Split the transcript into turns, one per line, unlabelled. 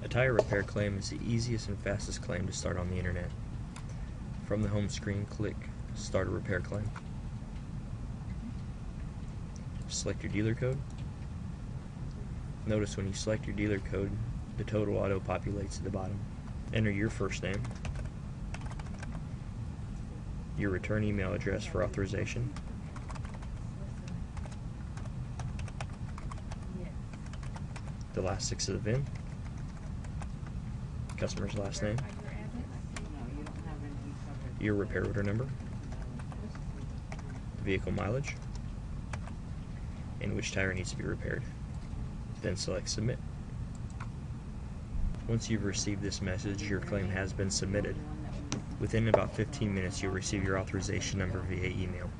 A tire repair claim is the easiest and fastest claim to start on the internet. From the home screen, click Start a Repair Claim. Select your dealer code. Notice when you select your dealer code, the total auto-populates at the bottom. Enter your first name, your return email address for authorization, the last 6 of the VIN, customer's last name, your repair order number, vehicle mileage, and which tire needs to be repaired. Then select Submit. Once you've received this message, your claim has been submitted. Within about 15 minutes, you'll receive your authorization number via email.